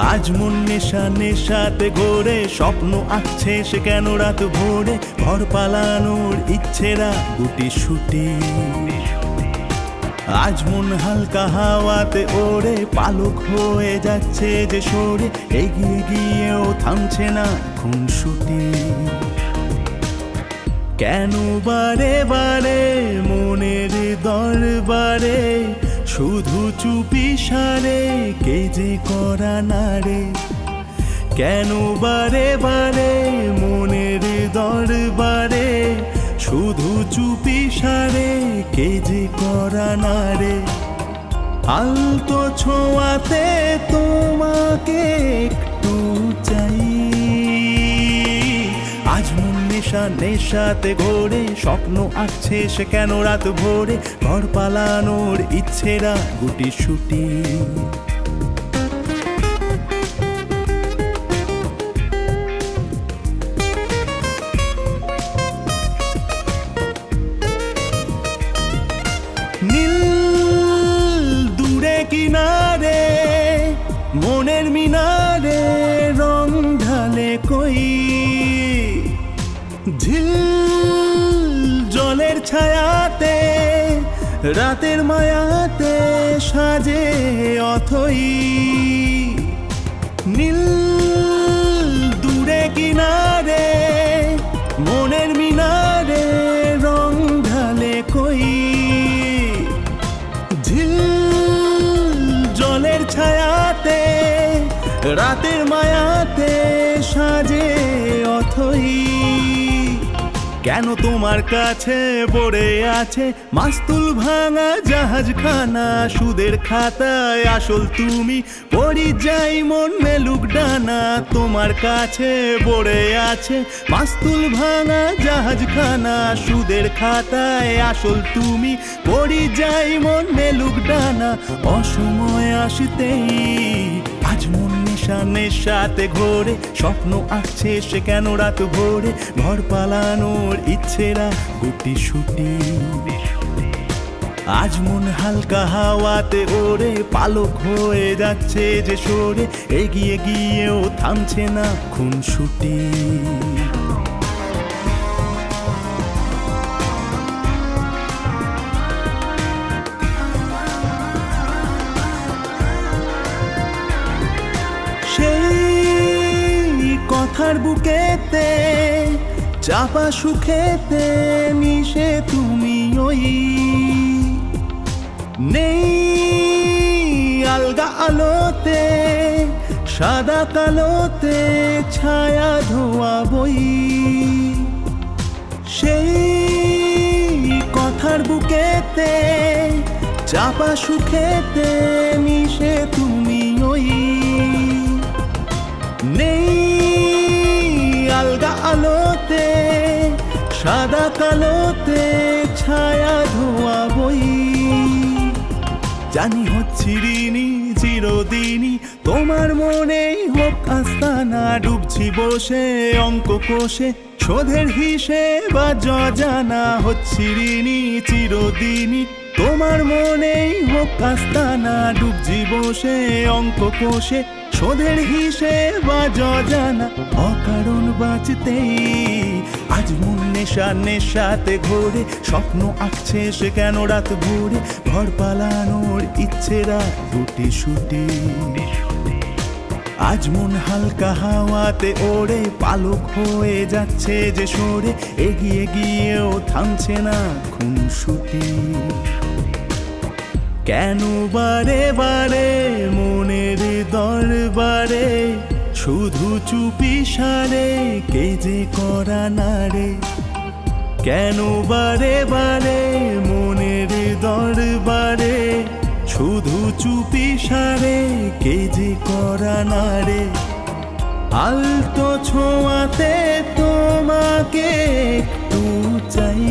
আজ মন নেশা নেশাতে ঘোরে, স্বপ্ন আঁকছে সে কেন রাত ভোরে, ঘর পালানোর ইচ্ছেরা গুটি শুটি। আজ মন হালকা হাওয়াতে ওড়ে, পালক হয়ে যাচ্ছে যে সরে, এগিয়ে গিয়েও থামছে না খুনসুটি। কেন বারে বারে মনের দরবারে শুধু চুপি সারে কে যে করা না রে। কেন বারে বারে মনের দরবারে শুধু চুপি সারে কে যে করা না রে। আলতো ছোঁয়াতে তোমাকে একটু চাই। আজ মন নেশা নেশাতে ঘোরে, স্বপ্ন আঁকছে সে কেন রাত ভোরে, ঘর পালানোর ইচ্ছেরা গুটি শুটি। নীল দূরে কিনারে মনের মিনারে রং ঢালে কই, ঝিল জলের ছায়াতে রাতের মায়াতে সাজে অথই। নীল দূরে কিনারে মনের মিনারে রং ঢালে কই, ঝিল জলের ছায়াতে রাতের মায়াতে সাজে অথই। কেন তোমার কাছে পড়ে আছে মাস্তুল ভাঙা জাহাজখানা, সুদের খাতায় আসল তুমি পরিযায়ী মন মেলুক ডানা। তোমার কাছে পড়ে আছে মাস্তুল ভাঙা জাহাজখানা, সুদের খাতায় আসল তুমি পরিযায়ী মন মেলুক ডানা। অসময় আসতেই আজ মন নেশা নেশাতে ঘোরে, স্বপ্ন আঁকছে সে কেন রাত ভোরে, ঘর পালানোর ইচ্ছেরা গুটি শুটি। আজ মন হালকা হাওয়াতে ওড়ে, পালক হয়ে যাচ্ছে যে সরে, এগিয়ে গিয়েও থামছে না খুনসুটি। সেই কথার বুকেতে চাপা সুখেতে মিশে তুমি ওই, নেই আলগা আলোতে সাদা কালোতে ছায়া ধোয়া বই। সেই কথার বুকেতে চাপা সুখেতে মিশে তুমি ওই, নেই আলগা আলোতে সাদা কালোতে ছায়া ধোয়া বই। জানি হচ্ছি ঋণী চিরদিনই তোমার মনেই হোক আস্তানা, ডুবছি বসে অঙ্ক কোষে শোধের হিসেব আজ অজানা। হচ্ছি ঋণী চিরদিনই তোমার মনেই হোক আস্তানা, ডুবছি বসে অঙ্ক কোষে শোধের হিসেব আজ অজানা। অকারণ বাঁচতেই আজ মন নেশা নেশাতে ঘোরে, স্বপ্ন আঁকছে সে কেন রাত ভোরে, ঘর পালানোর ইচ্ছেরা গুটি শুটি। আজ মন হালকা হাওয়াতে ওড়ে, পালক হয়ে যাচ্ছে যে সরে, এগিয়ে গিয়েও থামছে না খুনসুটি। কেন বারে বারে মনের দরবারে শুধু চুপি সারে কে যে করা না রে। কেন বারে বারে মনের দরবারে শুধু চুপি সারে কে যে করা না রে। আলতো ছোঁয়াতে তোমাকে একটু চাই।